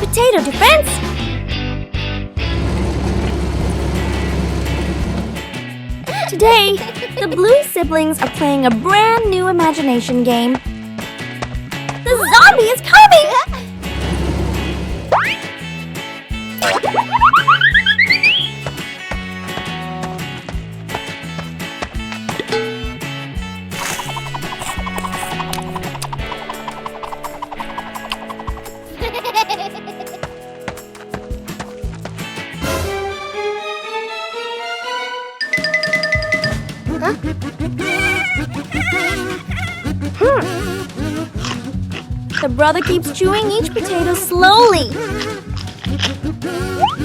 potato defense! Today, the Bluey siblings are playing a brand new imagination game. The zombie is coming! The brother keeps chewing each potato slowly.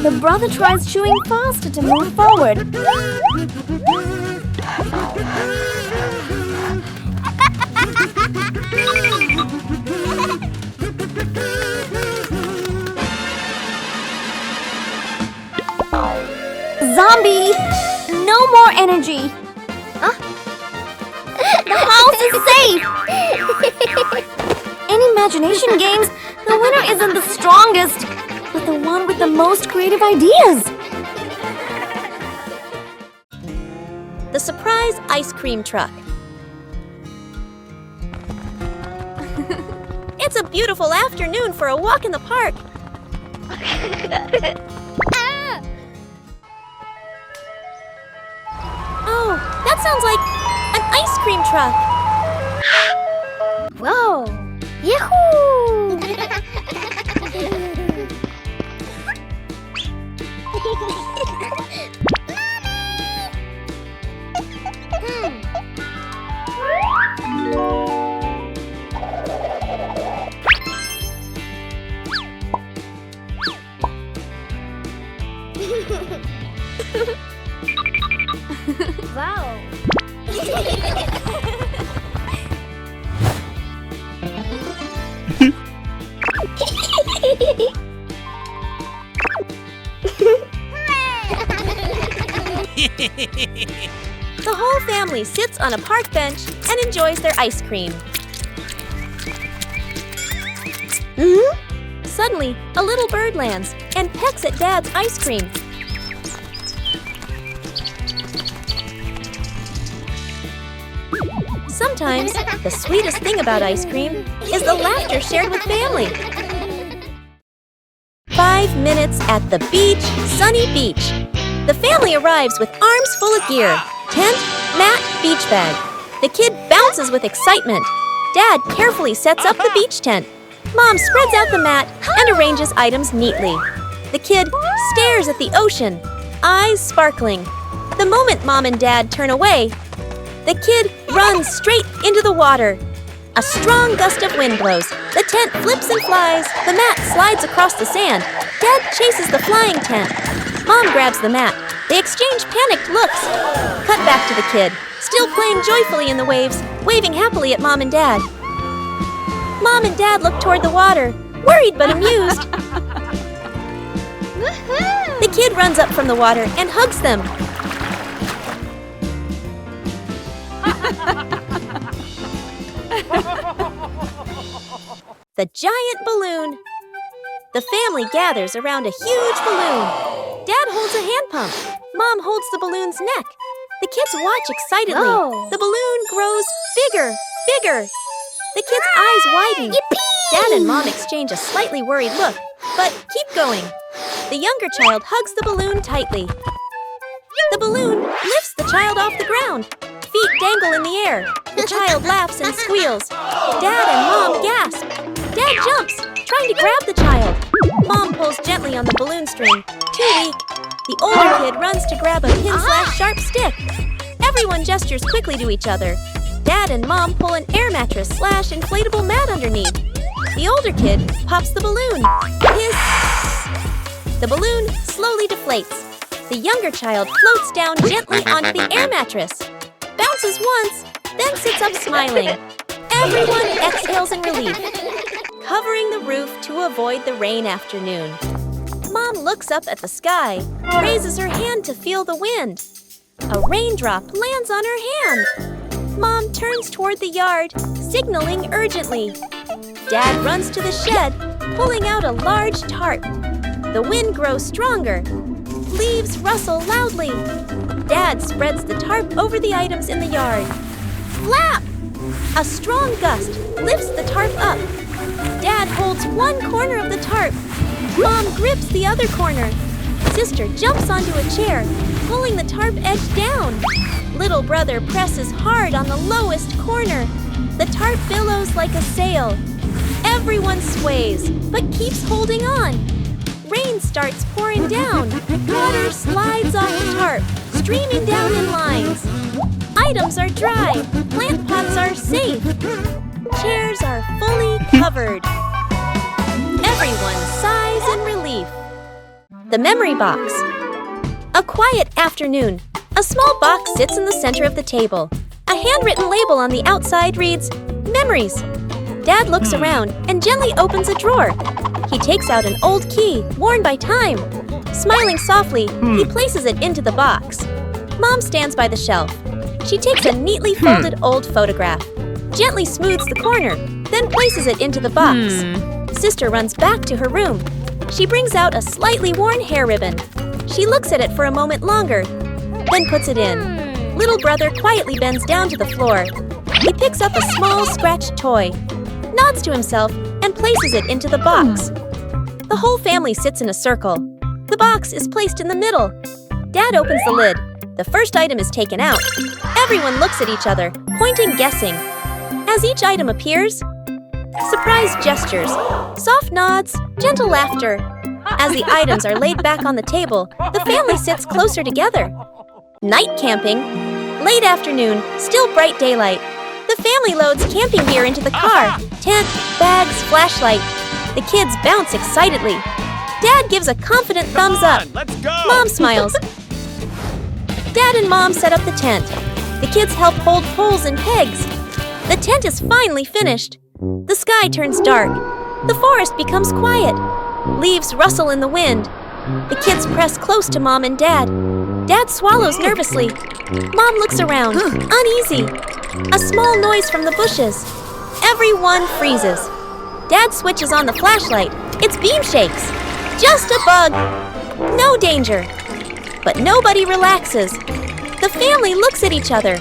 The brother tries chewing faster to move forward. Zombie! No more energy! The house is safe! In imagination games, the winner isn't the strongest, but the one with the most creative ideas. The surprise ice cream truck. It's a beautiful afternoon for a walk in the park. Oh, that sounds like an ice cream truck. Whoa! Yahoo! Wow! The whole family sits on a park bench and enjoys their ice cream. Suddenly, a little bird lands and pecks at Dad's ice cream. Sometimes, the sweetest thing about ice cream is the laughter shared with family. 5 minutes at the beach, sunny beach. The family arrives with arms full of gear. Tent, mat, beach bag. The kid bounces with excitement. Dad carefully sets up the beach tent. Mom spreads out the mat and arranges items neatly. The kid stares at the ocean, eyes sparkling. The moment Mom and Dad turn away, the kid runs straight into the water. A strong gust of wind blows. The tent flips and flies. The mat slides across the sand. Dad chases the flying tent. Mom grabs the mat. They exchange panicked looks. Cut back to the kid, still playing joyfully in the waves, waving happily at Mom and Dad. Mom and Dad look toward the water, worried but amused. The kid runs up from the water and hugs them. The giant balloon. The family gathers around a huge balloon. Dad holds a hand pump. Mom holds the balloon's neck. The kids watch excitedly. Whoa. The balloon grows bigger, bigger. The kids' eyes widen. Yippee! Dad and Mom exchange a slightly worried look, but keep going. The younger child hugs the balloon tightly. The balloon lifts the child off the ground. Feet dangle in the air. The child laughs and squeals. Dad and Mom gasp. Dad jumps, trying to grab the child. Mom pulls gently on the balloon string. Too weak. The older kid runs to grab a pin/sharp stick. Everyone gestures quickly to each other. Dad and Mom pull an air mattress/inflatable mat underneath. The older kid pops the balloon. Hiss! The balloon slowly deflates. The younger child floats down gently onto the air mattress. Bounces once, then sits up smiling. Everyone exhales in relief, covering the roof to avoid the rain afternoon. Mom looks up at the sky, raises her hand to feel the wind. A raindrop lands on her hand. Mom turns toward the yard, signaling urgently. Dad runs to the shed, pulling out a large tarp. The wind grows stronger. Leaves rustle loudly. Dad spreads the tarp over the items in the yard. Flap! A strong gust lifts the tarp up. Dad holds one corner of the tarp. Mom grips the other corner. Sister jumps onto a chair, pulling the tarp edge down. Little brother presses hard on the lowest corner. The tarp billows like a sail. Everyone sways, but keeps holding on. Rain starts pouring down. Water slides off the tarp, streaming down in lines. Items are dry. Plant pots are safe. Chairs are fully covered. Everyone sighs in relief. The memory box. A quiet afternoon. A small box sits in the center of the table. A handwritten label on the outside reads, Memories. Dad looks around and gently opens a drawer. He takes out an old key, worn by time. Smiling softly, he places it into the box. Mom stands by the shelf. She takes a neatly folded old photograph, gently smooths the corner, then places it into the box. Sister runs back to her room. She brings out a slightly worn hair ribbon. She looks at it for a moment longer, then puts it in. Little brother quietly bends down to the floor. He picks up a small scratched toy, nods to himself, and places it into the box. The whole family sits in a circle. The box is placed in the middle. Dad opens the lid. The first item is taken out. Everyone looks at each other, pointing, guessing. As each item appears, surprise gestures, soft nods, gentle laughter. As the items are laid back on the table, the family sits closer together. Night camping. Late afternoon, still bright daylight. The family loads camping gear into the car. Tent, bags, flashlight. The kids bounce excitedly. Dad gives a confident thumbs up. Let's go! Mom smiles. Dad and Mom set up the tent. The kids help hold poles and pegs. The tent is finally finished. The sky turns dark. The forest becomes quiet. Leaves rustle in the wind. The kids press close to Mom and Dad. Dad swallows nervously. Mom looks around, uneasy. A small noise from the bushes. Everyone freezes. Dad switches on the flashlight. Its beam shakes. Just a bug. No danger. But nobody relaxes. The family looks at each other.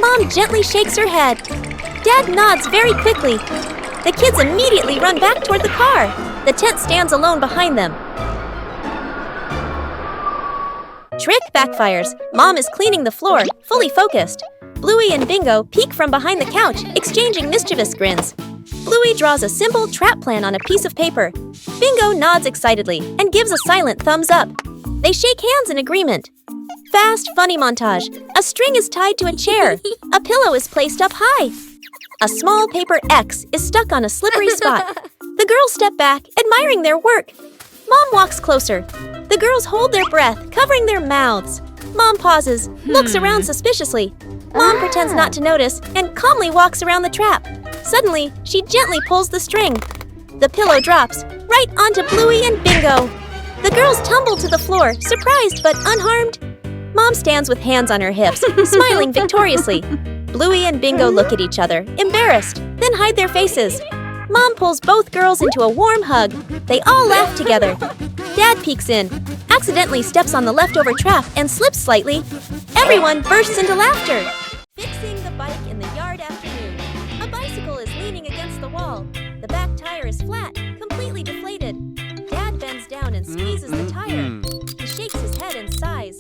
Mom gently shakes her head. Dad nods very quickly. The kids immediately run back toward the car. The tent stands alone behind them. Trick backfires. Mom is cleaning the floor, fully focused. Bluey and Bingo peek from behind the couch, exchanging mischievous grins. Bluey draws a simple trap plan on a piece of paper. Bingo nods excitedly and gives a silent thumbs up. They shake hands in agreement. Fast, funny montage. A string is tied to a chair. A pillow is placed up high. A small paper X is stuck on a slippery spot. The girls step back, admiring their work. Mom walks closer. The girls hold their breath, covering their mouths. Mom pauses, looks around suspiciously. Mom pretends not to notice and calmly walks around the trap. Suddenly, she gently pulls the string. The pillow drops, right onto Bluey and Bingo. The girls tumble to the floor, surprised but unharmed. Mom stands with hands on her hips, smiling victoriously. Bluey and Bingo look at each other, embarrassed, then hide their faces. Mom pulls both girls into a warm hug. They all laugh together. Dad peeks in, accidentally steps on the leftover trap and slips slightly. Everyone bursts into laughter. Fixing the bike in the yard afternoon. A bicycle is leaning against the wall. The back tire is flat, completely deflated. Dad bends down and squeezes the tire. He shakes his head and sighs.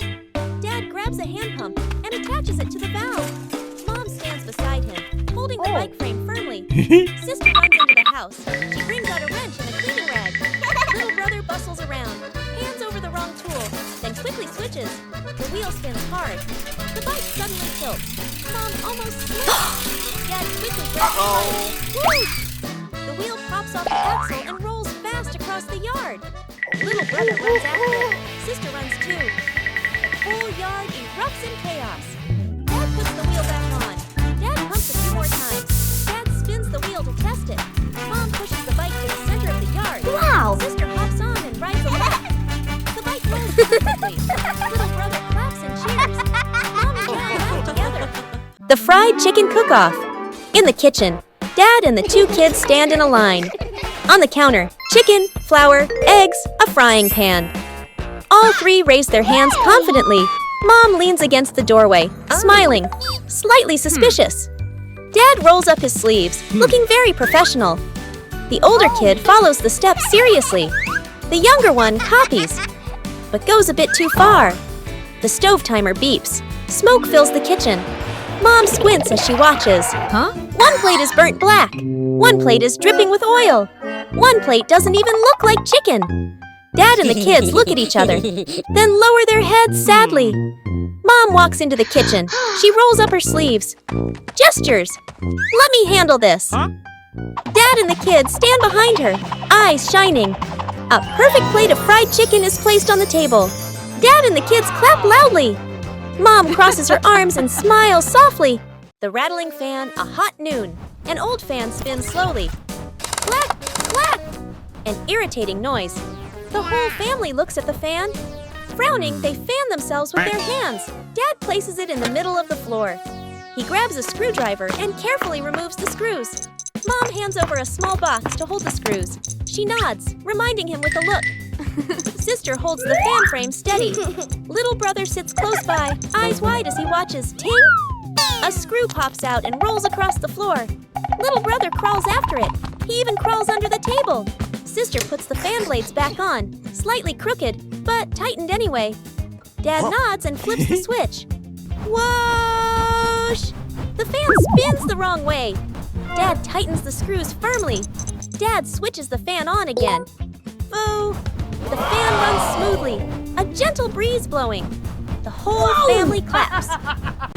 Dad grabs a hand pump and attaches it to the valve. Mom stands beside him, holding the bike frame firmly. Sister runs into the house. She brings out a wrench and a cleaning rag. Little brother bustles around, hands over the wrong tool, then quickly switches. The wheel spins hard. The bike suddenly tilts. Mom almost slips. Dad quickly grabs the bike. Whoosh! The wheel pops off the axle and rolls fast across the yard. Little brother runs after it. Sister runs too. The whole yard erupts in chaos. Dad puts the wheel back on. Dad pumps a few more times. Dad spins the wheel to test it. Mom pushes the bike to the center of the yard. Wow! Sister hops on and rides along. The bike rolls perfectly. Little brother claps and cheers. Mom and Dad laugh together. The fried chicken cook-off. In the kitchen, Dad and the two kids stand in a line. On the counter, chicken, flour, eggs, a frying pan. All three raise their hands confidently. Mom leans against the doorway, smiling, slightly suspicious. Dad rolls up his sleeves, looking very professional. The older kid follows the steps seriously. The younger one copies, but goes a bit too far. The stove timer beeps. Smoke fills the kitchen. Mom squints as she watches. One plate is burnt black. One plate is dripping with oil. One plate doesn't even look like chicken. Dad and the kids look at each other, then lower their heads sadly. Mom walks into the kitchen. She rolls up her sleeves. Gestures. Let me handle this. Dad and the kids stand behind her, eyes shining. A perfect plate of fried chicken is placed on the table. Dad and the kids clap loudly. Mom crosses her arms and smiles softly. The rattling fan, a hot noon. An old fan spins slowly. Clack, clack! An irritating noise. The whole family looks at the fan. Frowning, they fan themselves with their hands. Dad places it in the middle of the floor. He grabs a screwdriver and carefully removes the screws. Mom hands over a small box to hold the screws. She nods, reminding him with a look. Sister holds the fan frame steady. Little brother sits close by, eyes wide as he watches. Ting! A screw pops out and rolls across the floor. Little brother crawls after it. He even crawls under the table. Sister puts the fan blades back on, slightly crooked, but tightened anyway. Dad nods and flips the switch. Whoosh! The fan spins the wrong way. Dad tightens the screws firmly. Dad switches the fan on again. Boo! The fan runs smoothly, a gentle breeze blowing. The whole family claps.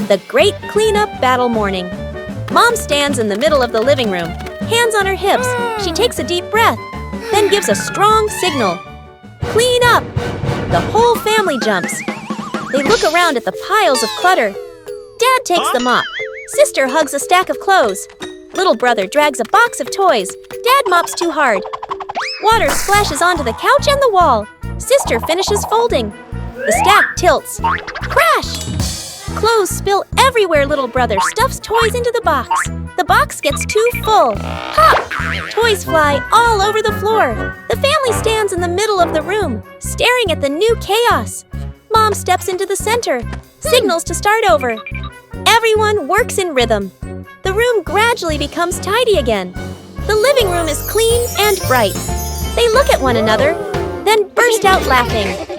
The great cleanup battle morning. Mom stands in the middle of the living room, hands on her hips. She takes a deep breath, then gives a strong signal. Clean up! The whole family jumps. They look around at the piles of clutter. Dad takes the mop. Sister hugs a stack of clothes. Little brother drags a box of toys. Dad mops too hard. Water splashes onto the couch and the wall. Sister finishes folding. The stack tilts. Crash! Clothes spill everywhere. Little brother stuffs toys into the box. The box gets too full. Pop! Toys fly all over the floor. The family stands in the middle of the room, staring at the new chaos. Mom steps into the center, signals to start over. Everyone works in rhythm. The room gradually becomes tidy again. The living room is clean and bright. They look at one another, then burst out laughing.